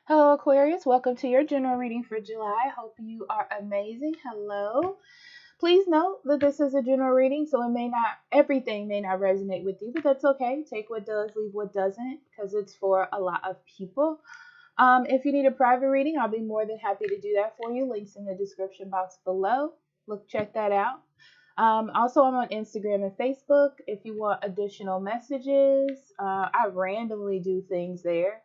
Hello, Aquarius. Welcome to your general reading for July. Hope you are amazing. Hello. Please note that this is a general reading, so everything may not resonate with you, but that's okay. Take what does, leave what doesn't, because it's for a lot of people. If you need a private reading, I'll be more than happy to do that for you. Links in the description box below. Check that out. Also, I'm on Instagram and Facebook. If you want additional messages, I randomly do things there.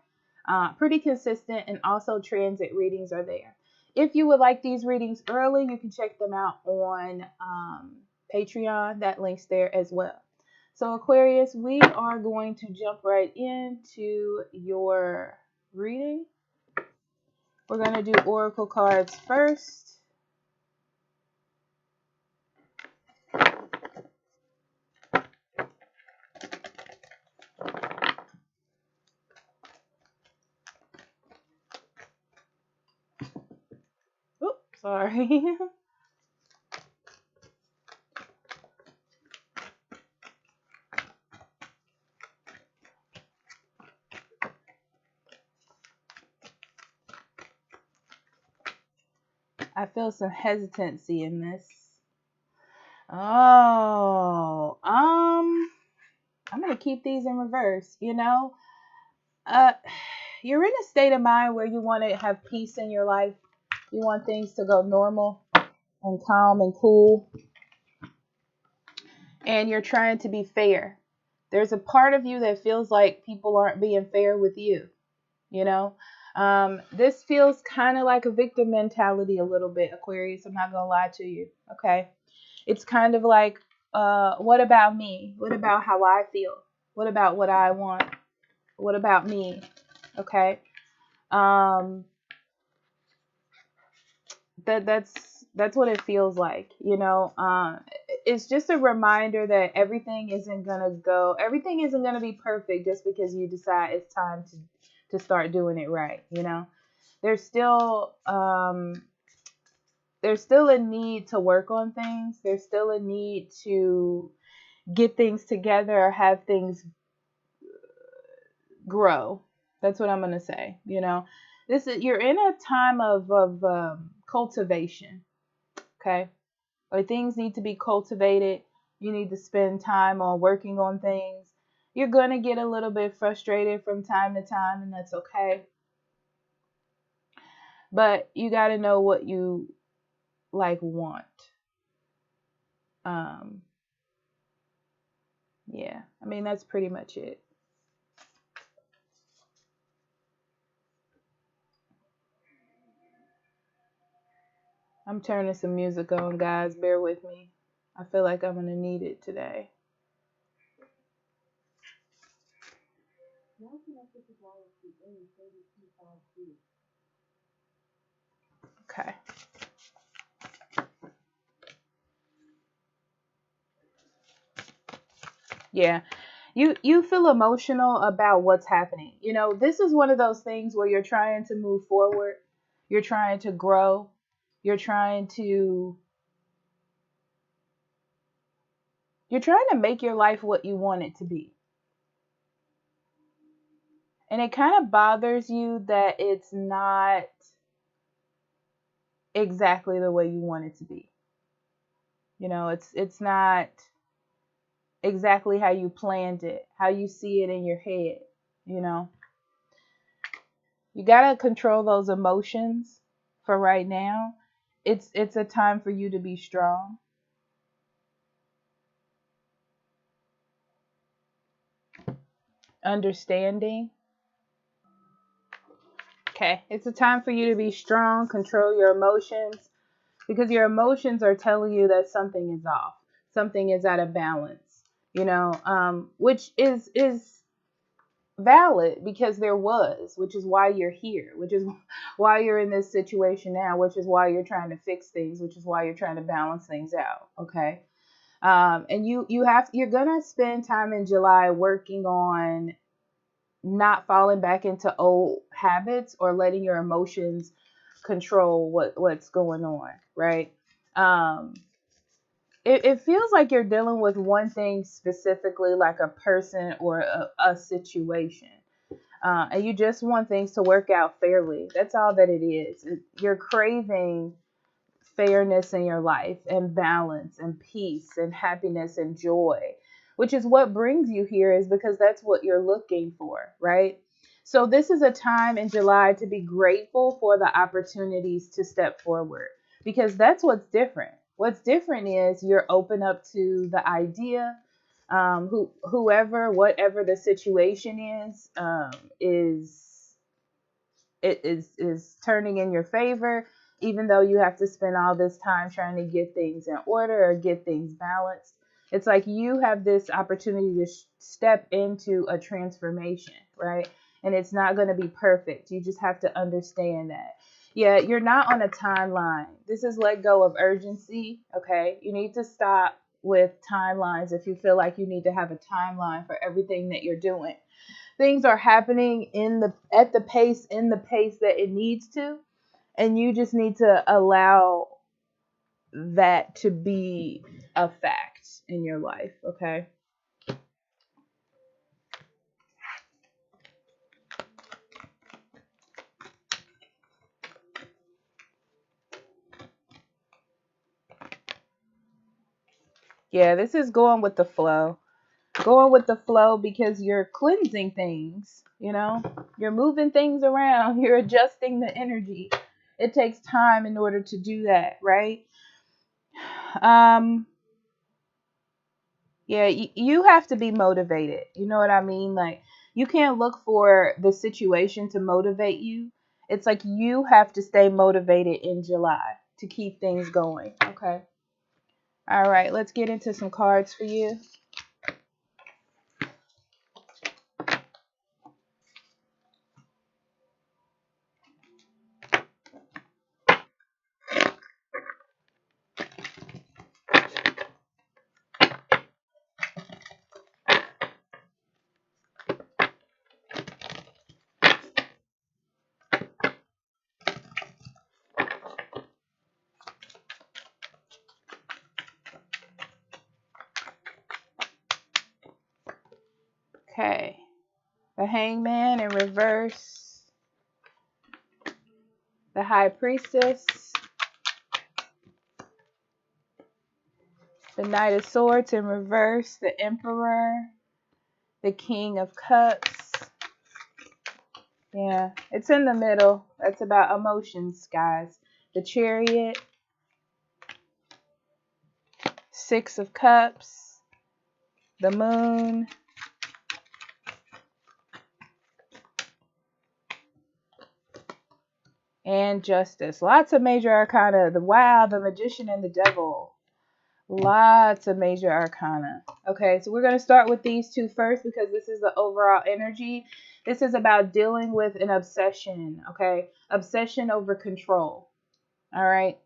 Pretty consistent, and also transit readings are there. If you would like these readings early, you can check them out on Patreon. That link's there as well. So, Aquarius, we are going to jump right into your reading. We're going to do oracle cards first. Oops, sorry. I feel some hesitancy in this. Oh, I'm gonna keep these in reverse. Uh, you're in a state of mind where you want to have peace in your life. You want things to go normal and calm and cool, and you're trying to be fair. There's a part of you that feels like people aren't being fair with you. You know, this feels kind of like a victim mentality a little bit, Aquarius. I'm not gonna lie to you. Okay, it's kind of like, what about me? What about how I feel? What about what I want? What about me? Okay. Um, that's what it feels like. It's just a reminder that everything isn't gonna be perfect just because you decide it's time to start doing it right. There's still there's still a need to work on things. There's still a need to get things together or have things grow. That's what I'm gonna say. You're in a time of cultivation. Okay, where things need to be cultivated. You need to spend time on working on things. You're gonna get a little bit frustrated from time to time, and that's okay. But you got to know what you want. Um, yeah, I mean that's pretty much it. I'm turning some music on, guys. Bear with me. I feel like I'm gonna need it today. Okay. Yeah. You feel emotional about what's happening. This is one of those things where you're trying to move forward, you're trying to grow, you're trying to make your life what you want it to be. And it kind of bothers you that it's not exactly the way you want it to be. It's not exactly how you planned it, how you see it in your head, you know. You got to control those emotions for right now. It's a time for you to be strong. Understanding. Okay, it's a time for you to be strong, control your emotions, because your emotions are telling you that something is off, something is out of balance. Which is valid because there was, which is why you're here, which is why you're in this situation now, which is why you're trying to fix things, which is why you're trying to balance things out. Okay. And you're gonna spend time in July working on not falling back into old habits or letting your emotions control what's going on, right? um it feels like you're dealing with one thing specifically, like a person or a situation. And you just want things to work out fairly. That's all that it is. You're craving fairness in your life and balance and peace and happiness and joy, which is what brings you here, is because that's what you're looking for, right? So this is a time in July to be grateful for the opportunities to step forward, because that's what's different. What's different is you're open up to the idea, whoever, whatever the situation is is turning in your favor, even though you have to spend all this time trying to get things in order or get things balanced. It's like you have this opportunity to step into a transformation, right? And it's not going to be perfect. You just have to understand that. Yeah, you're not on a timeline. This is let go of urgency, okay? You need to stop with timelines if you feel like you need to have a timeline for everything that you're doing. Things are happening at the pace, in the pace that it needs to, and you just need to allow that to be a fact in your life, okay? Yeah, this is going with the flow. Going with the flow because you're cleansing things, you're moving things around, you're adjusting the energy. It takes time in order to do that, right? um Yeah, you have to be motivated. You know what I mean? Like, you can't look for the situation to motivate you. It's like you have to stay motivated in July to keep things going. Okay. All right, let's get into some cards for you. Okay. The Hangman in reverse. The High Priestess. The Knight of Swords in reverse. The Emperor. The King of Cups. Yeah, it's in the middle. That's about emotions, guys. The Chariot. Six of Cups. The Moon. And Justice. Lots of major arcana. The Wow, the Magician, and the Devil. Lots of major arcana. Okay, so we're going to start with these two first because this is the overall energy. This is about dealing with an obsession, okay? Obsession over control. All right.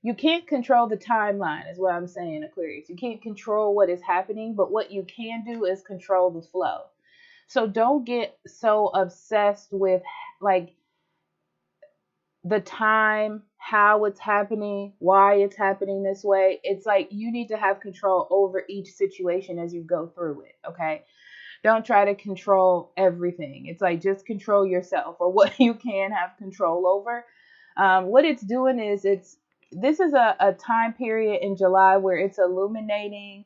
You can't control the timeline, is what I'm saying, Aquarius. You can't control what is happening, but what you can do is control the flow. So don't get so obsessed with, like, the time, how it's happening, why it's happening this way. It's like you need to have control over each situation as you go through it, okay? Don't try to control everything. It's like just control yourself or what you can have control over. What it's doing is this is a time period in July where it's illuminating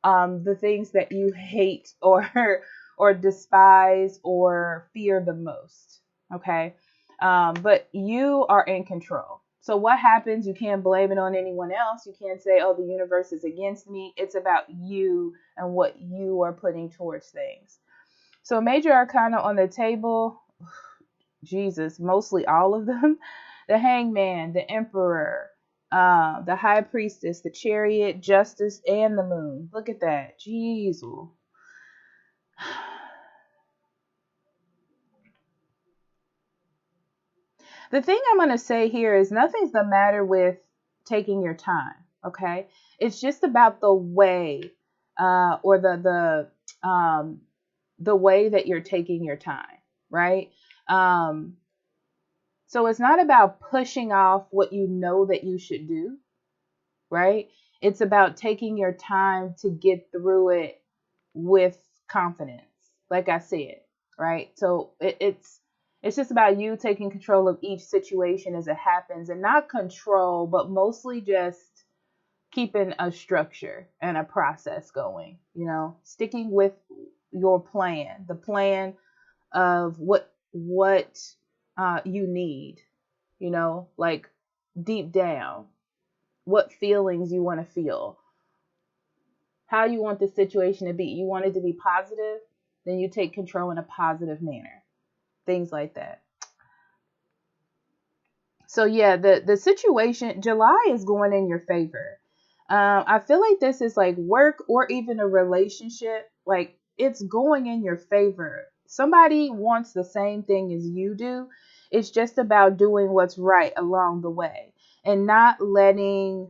the things that you hate or or despise or fear the most. Okay. But you are in control. So what happens, you can't blame it on anyone else. You can't say, oh, the universe is against me. It's about you and what you are putting towards things. So major arcana on the table, Jesus, mostly all of them. The Hangman, the Emperor, the High Priestess, the Chariot, Justice, and the Moon. Look at that. Jesus. The thing I'm going to say here is nothing's the matter with taking your time, okay? It's just about the way, or the way that you're taking your time, right? Um, so it's not about pushing off what you know that you should do, right? It's about taking your time to get through it with confidence, like I said. right? So it's just about you taking control of each situation as it happens, and not control, but mostly just keeping a structure and a process going, sticking with your plan, the plan of what you need, like deep down, what feelings you want to feel, how you want the situation to be. You want it to be positive, then you take control in a positive manner. Things like that. So yeah, the situation, July is going in your favor. I feel like this is like work or even a relationship. Like it's going in your favor. Somebody wants the same thing as you do. It's just about doing what's right along the way and not letting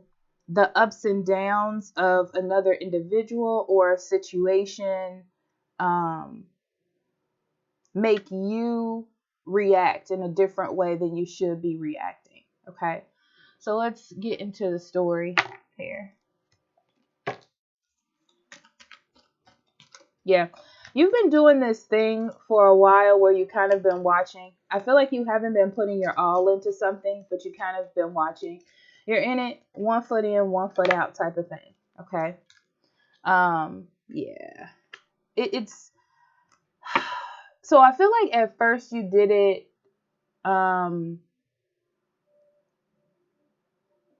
the ups and downs of another individual or a situation um, make you react in a different way than you should be reacting. Okay. So let's get into the story here. Yeah. You've been doing this thing for a while where you kind of been watching. I feel like you haven't been putting your all into something, but you kind of been watching. You're in it, 1 foot in, 1 foot out type of thing. Okay. Yeah. It's so I feel like at first you did it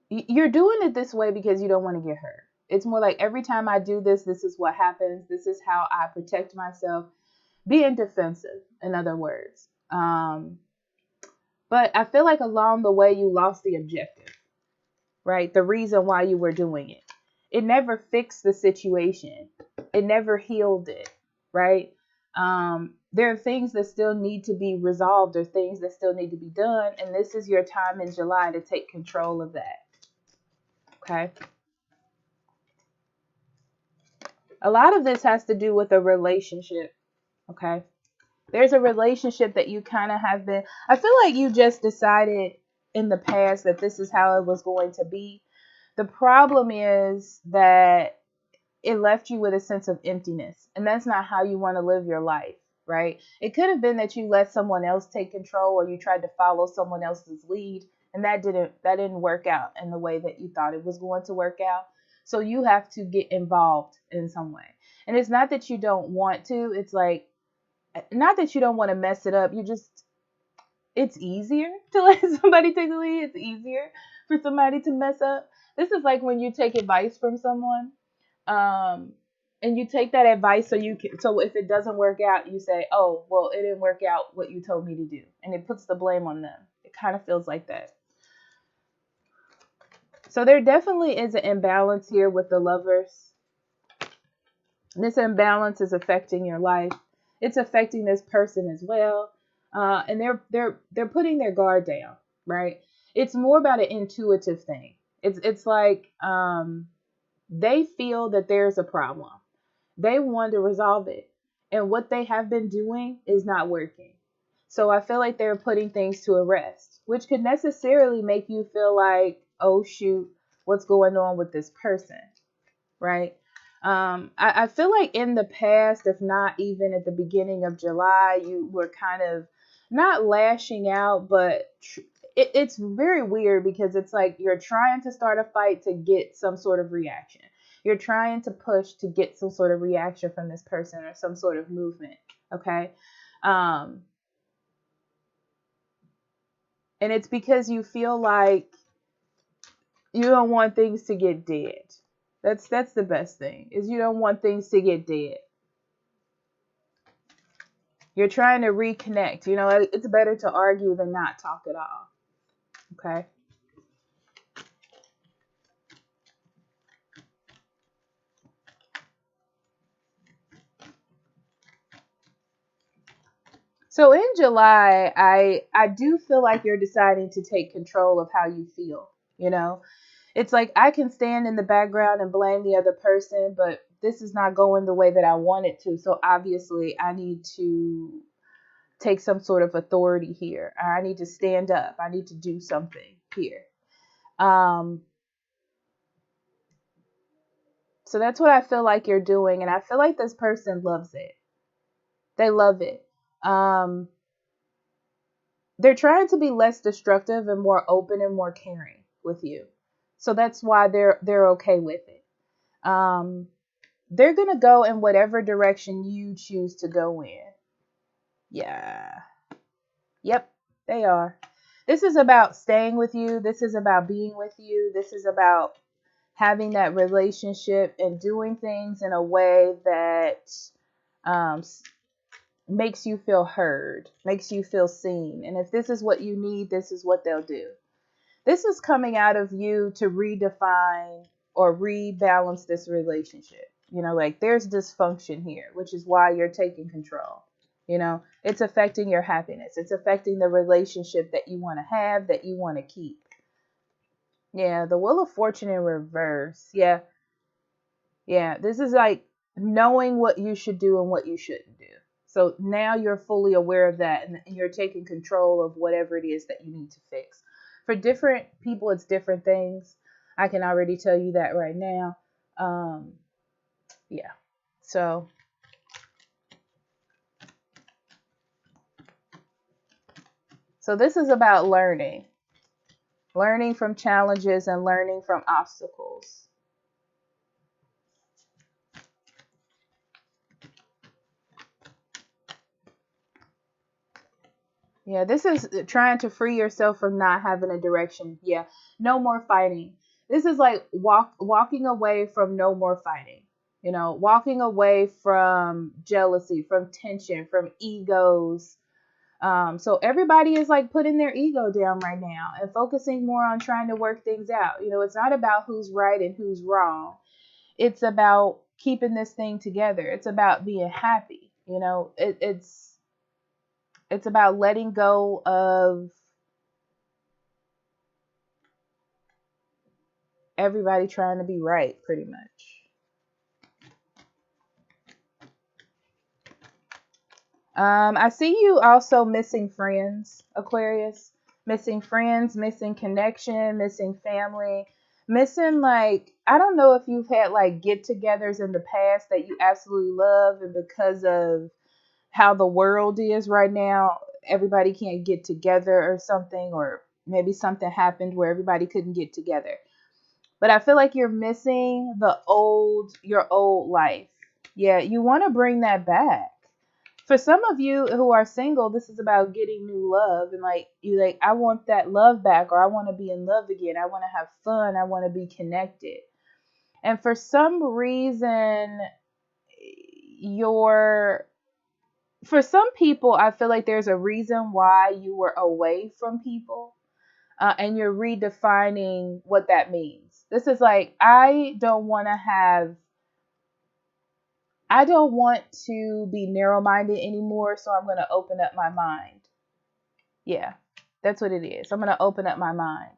you're doing it this way because you don't want to get hurt. It's more like every time I do this, this is what happens. This is how I protect myself. Being defensive, in other words. But I feel like along the way, you lost the objective, right? The reason why you were doing it. It never fixed the situation. It never healed it, right? There are things that still need to be resolved or things that still need to be done. And this is your time in July to take control of that. Okay. A lot of this has to do with a relationship. Okay. There's a relationship that you kind of have been, I feel like you just decided in the past that this is how it was going to be. The problem is that it left you with a sense of emptiness, and that's not how you want to live your life, right? It could have been that you let someone else take control or you tried to follow someone else's lead, and that didn't work out in the way that you thought it was going to work out. So you have to get involved in some way. And it's not that you don't want to, it's like not that you don't want to mess it up. It's easier to let somebody take the lead. It's easier for somebody to mess up. This is like when you take advice from someone, and you take that advice so if it doesn't work out, you say, oh, well, it didn't work out what you told me to do. And it puts the blame on them. It kind of feels like that. So there definitely is an imbalance here with the Lovers. This imbalance is affecting your life. It's affecting this person as well. And they're putting their guard down, right? It's more about an intuitive thing. It's like they feel that there's a problem. They want to resolve it. And what they have been doing is not working. So I feel like they're putting things to a rest, which could necessarily make you feel like, oh shoot, what's going on with this person, right? I feel like in the past, if not even at the beginning of July, you were kind of not lashing out, but it's very weird because it's like you're trying to start a fight to get some sort of reaction. You're trying to push to get some sort of reaction from this person or some sort of movement. Okay. And it's because you feel like you don't want things to get dead. That's the best thing, is you don't want things to get dead. You're trying to reconnect. It's better to argue than not talk at all. Okay. So in July, I do feel like you're deciding to take control of how you feel. It's like I can stand in the background and blame the other person, but this is not going the way that I want it to. So obviously, I need to take some sort of authority here. I need to stand up. I need to do something here. So that's what I feel like you're doing, and I feel like this person loves it. They love it. Um, they're trying to be less destructive and more open and more caring with you. So that's why they're okay with it. They're gonna go in whatever direction you choose to go in. Yeah. Yep, they are. This is about staying with you. This is about being with you. This is about having that relationship and doing things in a way that um, makes you feel heard, makes you feel seen. And if this is what you need, this is what they'll do. This is coming out of you to redefine or rebalance this relationship. Like there's dysfunction here, which is why you're taking control. It's affecting your happiness. It's affecting the relationship that you want to have, that you want to keep. Yeah, the Wheel of Fortune in reverse. Yeah, yeah. This is like knowing what you should do and what you shouldn't do. So now you're fully aware of that and you're taking control of whatever it is that you need to fix. For different people, it's different things. I can already tell you that right now. Yeah. So this is about learning from challenges and learning from obstacles. Yeah, this is trying to free yourself from not having a direction. Yeah, no more fighting. This is like walking away from no more fighting. Walking away from jealousy, from tension, from egos. So everybody is like putting their ego down right now and focusing more on trying to work things out. It's not about who's right and who's wrong. It's about keeping this thing together. It's about being happy. It's about letting go of everybody trying to be right, pretty much. I see you also missing friends, Aquarius. Missing friends, missing connection, missing family, missing like, I don't know if you've had like get togethers in the past that you absolutely love, and because of how the world is right now, everybody can't get together or something, or maybe something happened where everybody couldn't get together. But I feel like you're missing your old life. Yeah, you want to bring that back. For some of you who are single, this is about getting new love, and like I want that love back, or I want to be in love again. I want to have fun. I want to be connected. And for some reason, you're for some people, I feel like there's a reason why you were away from people, and you're redefining what that means. This is like, I don't want to be narrow minded anymore, so I'm going to open up my mind. Yeah, that's what it is. I'm going to open up my mind.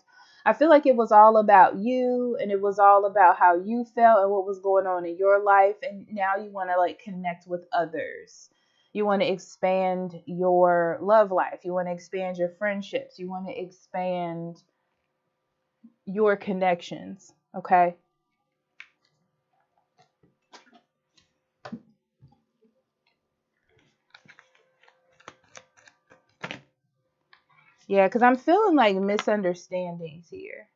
I feel like it was all about you, and it was all about how you felt and what was going on in your life. And now you want to like connect with others. You want to expand your love life. You want to expand your friendships. You want to expand your connections. Okay. Yeah, because I'm feeling like misunderstandings here.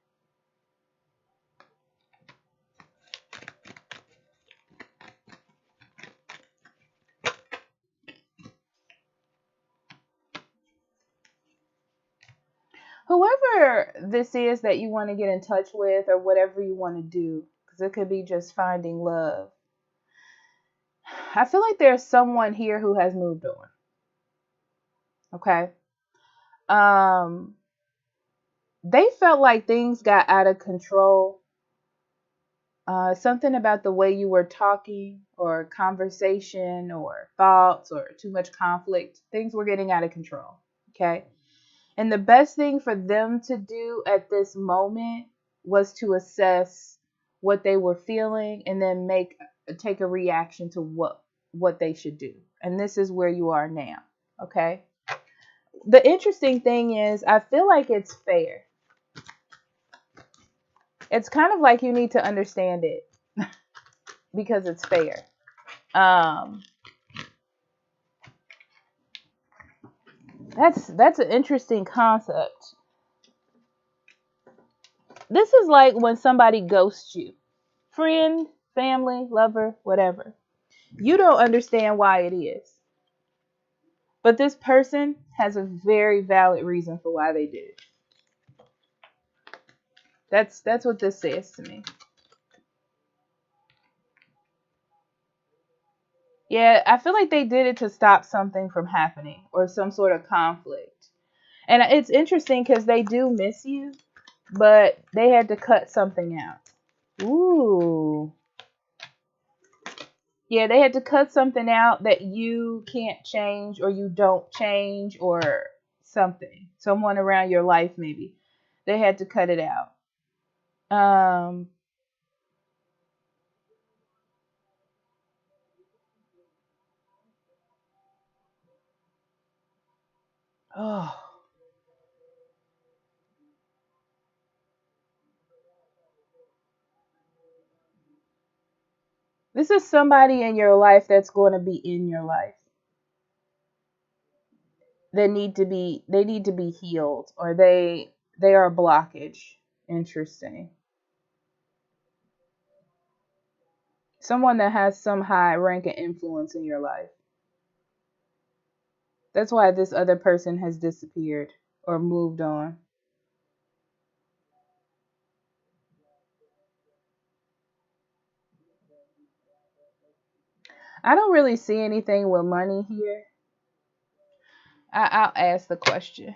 Whoever this is that you want to get in touch with, or whatever you want to do, because it could be just finding love. I feel like there's someone here who has moved on. Okay. Um, they felt like things got out of control. Something about the way you were talking, or conversation, or thoughts, or too much conflict. Things were getting out of control. Okay. And the best thing for them to do at this moment was to assess what they were feeling, and then take a reaction to what they should do. And this is where you are now. Okay. The interesting thing is, I feel like it's fair. It's kind of like you need to understand it because it's fair. Um, That's an interesting concept. This is like when somebody ghosts you. Friend, family, lover, whatever. You don't understand why it is. But this person has a very valid reason for why they did it. That's what this says to me. Yeah, I feel like they did it to stop something from happening or some sort of conflict. And it's interesting because they do miss you, but they had to cut something out. Ooh. Yeah, they had to cut something out that you can't change or you don't change or something. Someone around your life maybe. They had to cut it out. Um oh, this is somebody in your life that's going to be in your life. They need to be healed or they are a blockage. Interesting. Someone that has some high rank and influence in your life. That's why this other person has disappeared or moved on. I don't really see anything with money here. I'll ask the question.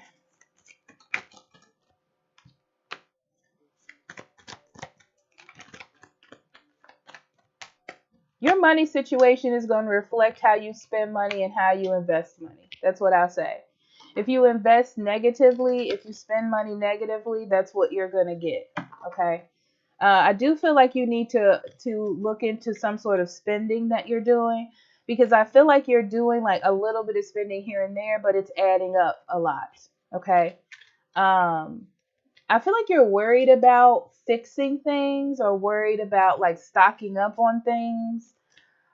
Your money situation is going to reflect how you spend money and how you invest money. That's what I'll say. If you invest negatively, if you spend money negatively, that's what you're going to get. Okay. I do feel like you need to look into some sort of spending that you're doing because I feel like you're doing like a little bit of spending here and there, but it's adding up a lot. Okay. Um, I feel like you're worried about fixing things or worried about like stocking up on things.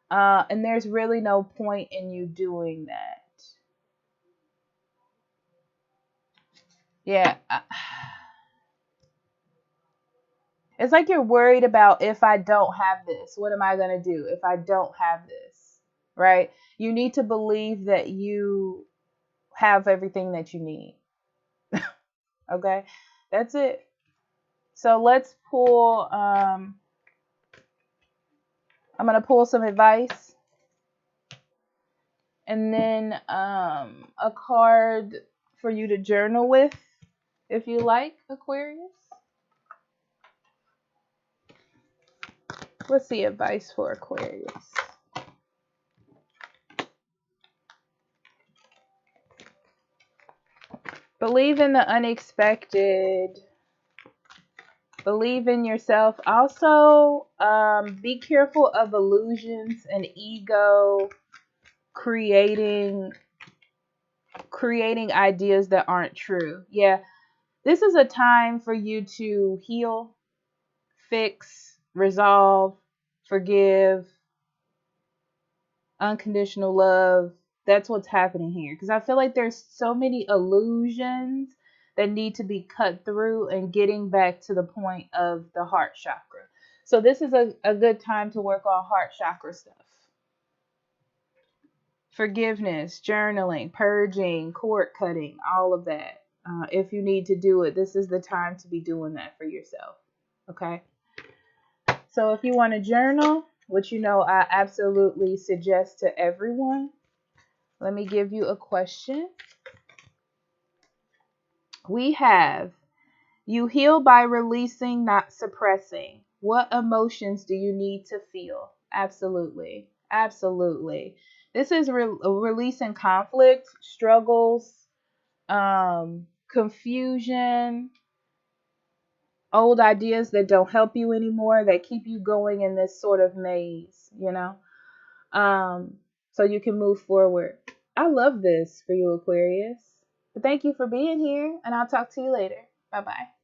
And there's really no point in you doing that. Yeah. It's like you're worried about if I don't have this, what am I going to do if I don't have this? Right? You need to believe that you have everything that you need. Okay? That's it. So let's pull I'm going to pull some advice and then a card for you to journal with if you like, Aquarius. What's the advice for Aquarius? Believe in the unexpected. Believe in yourself. Also, be careful of illusions and ego creating creating ideas that aren't true. Yeah, this is a time for you to heal, fix, resolve, forgive, unconditional love. That's what's happening here. Because I feel like there's so many illusions that need to be cut through and getting back to the point of the heart chakra. So this is a good time to work on heart chakra stuff. Forgiveness, journaling, purging, cord cutting, all of that. If you need to do it, this is the time to be doing that for yourself. Okay. So if you want to journal, which I absolutely suggest to everyone, let me give you a question. We have you heal by releasing, not suppressing. What emotions do you need to feel? Absolutely. Absolutely. This is releasing conflict, struggles, confusion, old ideas that don't help you anymore, that keep you going in this sort of maze. um, so you can move forward. I love this for you, Aquarius. But thank you for being here, and I'll talk to you later. Bye bye.